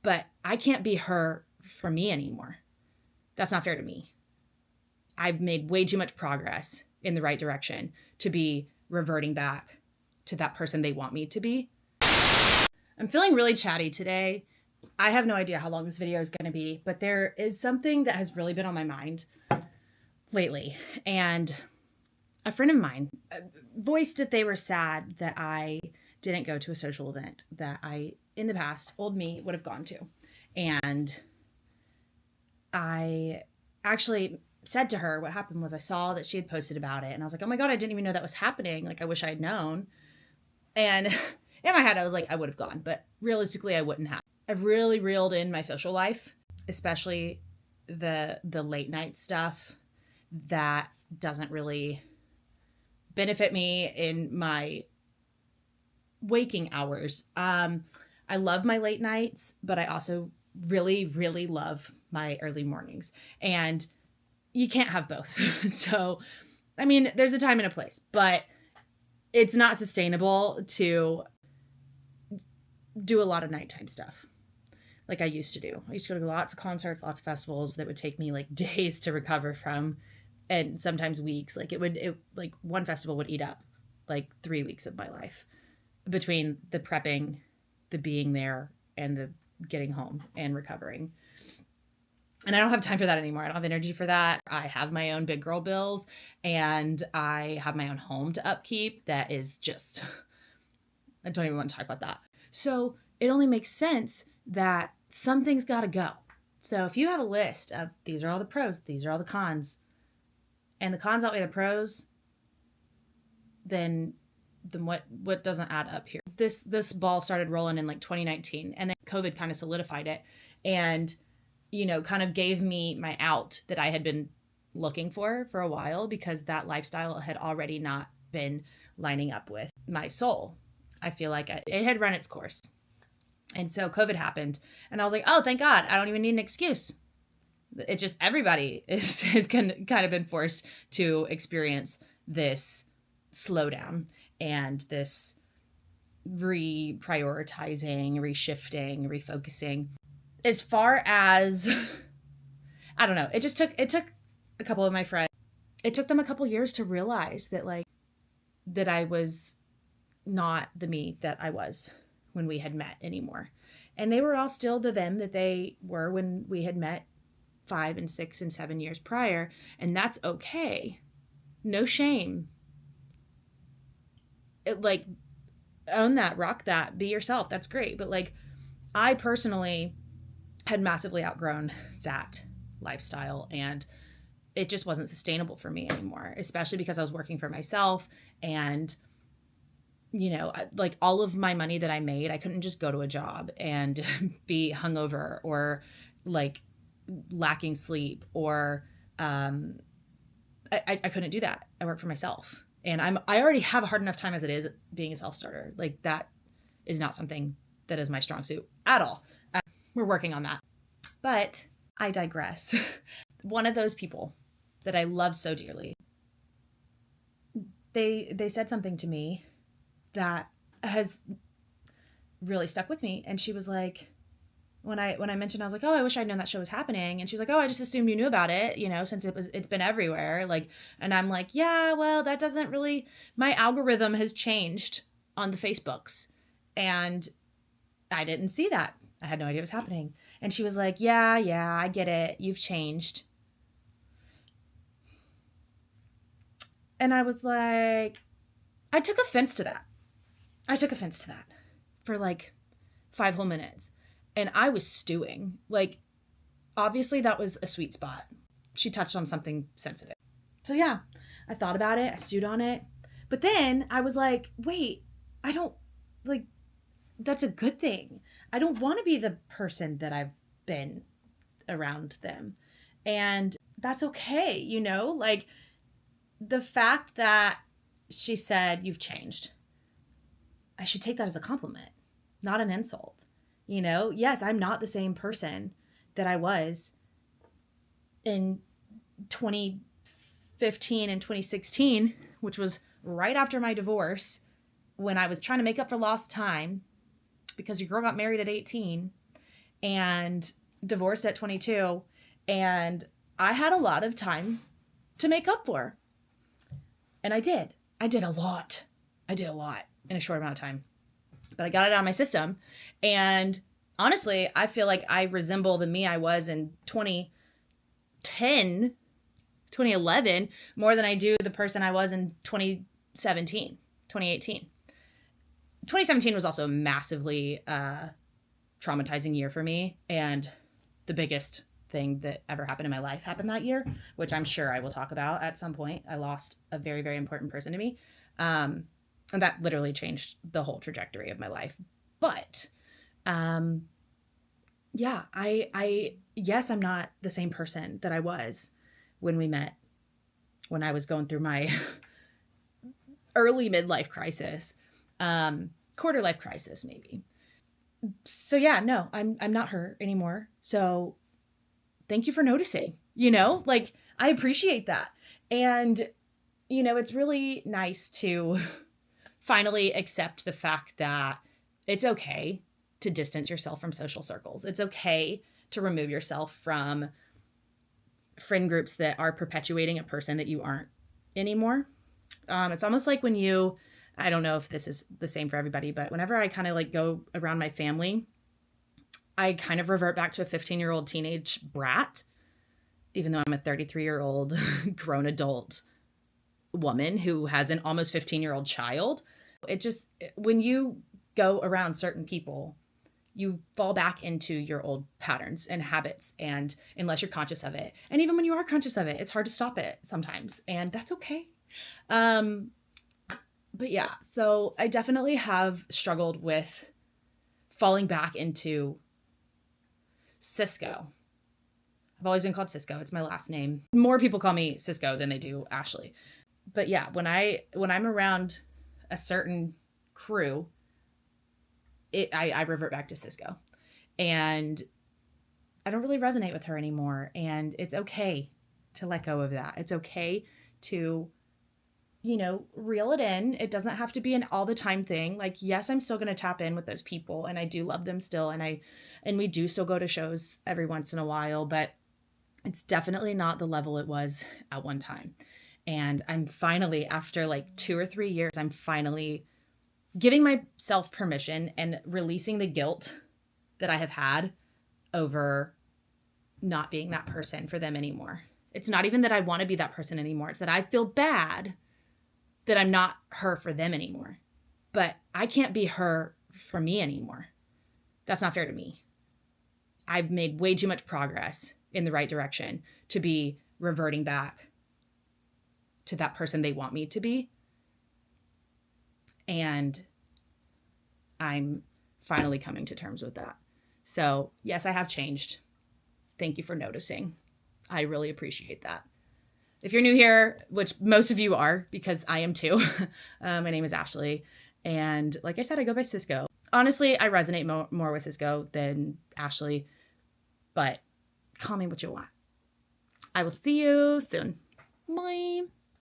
but I can't be her for me anymore. That's not fair to me. I've made way too much progress in the right direction to be reverting back to that person they want me to be. I'm feeling really chatty today. I have no idea how long this video is going to be, but there is something that has really been on my mind lately. And a friend of mine voiced that they were sad that I didn't go to a social event that I, in the past, old me would have gone to. And I actually said to her, what happened was I saw that she had posted about it. And I was like, oh my God, I didn't even know that was happening. Like, I wish I had known. And in my head, I was like, I would have gone, but realistically, I wouldn't have. I've really reeled in my social life, especially the late night stuff that doesn't really benefit me in my waking hours. I love my late nights, but I also really, really love my early mornings. And you can't have both. So, I mean, there's a time and a place, but it's not sustainable to do a lot of nighttime stuff like I used to do. I used to go to lots of concerts, lots of festivals that would take me like days to recover from, and sometimes weeks. Like like one festival would eat up like 3 weeks of my life between the prepping, the being there, and the getting home and recovering. And I don't have time for that anymore. I don't have energy for that. I have my own big girl bills, and I have my own home to upkeep that is just, I don't even want to talk about that. So it only makes sense that something's got to go. So if you have a list of these are all the pros, these are all the cons, and the cons outweigh the pros, then what doesn't add up here? This ball started rolling in like 2019, and then COVID kind of solidified it, and kind of gave me my out that I had been looking for a while, because that lifestyle had already not been lining up with my soul. I feel like it had run its course. And so COVID happened, and I was like, oh, thank God, I don't even need an excuse. It just, everybody has kind of been forced to experience this slowdown and this reprioritizing, reshifting, refocusing. As far as, I don't know, it took a couple of my friends, it took them a couple years to realize that I was not the me that I was when we had met anymore. And they were all still the them that they were when we had met 5 and 6 and 7 years prior. And that's okay. No shame. Own that, rock that, be yourself. That's great. But I personally had massively outgrown that lifestyle, and it just wasn't sustainable for me anymore, especially because I was working for myself, and all of my money that I made, I couldn't just go to a job and be hungover or lacking sleep, or I couldn't do that. I work for myself, and I already have a hard enough time as it is being a self-starter. That is not something that is my strong suit at all. We're working on that. But I digress. One of those people that I love so dearly, they said something to me that has really stuck with me. And she was like, when I mentioned, I was like, oh, I wish I'd known that show was happening. And she was like, oh, I just assumed you knew about it, since it's been everywhere. And I'm like, yeah, well, that doesn't really, my algorithm has changed on the Facebooks, and I didn't see that. I had no idea what was happening. And she was like, yeah, I get it. You've changed. And I was like, I took offense to that. For 5 whole minutes. And I was stewing. Obviously that was a sweet spot. She touched on something sensitive. So yeah, I thought about it. I stewed on it. But then I was like, wait, I don't, that's a good thing. I don't want to be the person that I've been around them. And that's okay, the fact that she said, you've changed, I should take that as a compliment, not an insult. Yes, I'm not the same person that I was in 2015 and 2016, which was right after my divorce, when I was trying to make up for lost time because your girl got married at 18, and divorced at 22. And I had a lot of time to make up for. And I did. I did a lot. In a short amount of time. But I got it out of my system. And honestly, I feel like I resemble the me I was in 2010, 2011 more than I do the person I was in 2017, 2018. 2017 was also a massively traumatizing year for me. And the biggest thing that ever happened in my life happened that year, which I'm sure I will talk about at some point. I lost a very, very important person to me. And that literally changed the whole trajectory of my life. But yeah, yes, I'm not the same person that I was when we met, when I was going through my early midlife crisis, quarter life crisis, maybe. So yeah, no, I'm not her anymore. So thank you for noticing, like I appreciate that. And, it's really nice to finally accept the fact that it's okay to distance yourself from social circles. It's okay to remove yourself from friend groups that are perpetuating a person that you aren't anymore. It's almost like when I don't know if this is the same for everybody, but whenever I kind of like go around my family, I kind of revert back to a 15-year-old teenage brat, even though I'm a 33-year-old grown adult woman who has an almost 15-year-old child. When you go around certain people, you fall back into your old patterns and habits, and unless you're conscious of it. And even when you are conscious of it, it's hard to stop it sometimes, and that's okay. But yeah, so I definitely have struggled with falling back into Cisco. I've always been called Cisco. It's my last name. More people call me Cisco than they do Ashley. But yeah, when I'm around a certain crew, I revert back to Cisco. And I don't really resonate with her anymore. And it's okay to let go of that. It's okay to, reel it in. It doesn't have to be an all the time thing. Like, yes, I'm still going to tap in with those people, and I do love them still. And we do still go to shows every once in a while, but it's definitely not the level it was at one time. And I'm finally, after like 2 or 3 years, I'm finally giving myself permission and releasing the guilt that I have had over not being that person for them anymore. It's not even that I want to be that person anymore. It's that I feel bad that I'm not her for them anymore. But I can't be her for me anymore. That's not fair to me. I've made way too much progress in the right direction to be reverting back to that person they want me to be. And I'm finally coming to terms with that. So yes, I have changed. Thank you for noticing. I really appreciate that. If you're new here, which most of you are, because I am too, my name is Ashley. And like I said, I go by Cisco. Honestly, I resonate more with Cisco than Ashley, but call me what you want. I will see you soon. Bye.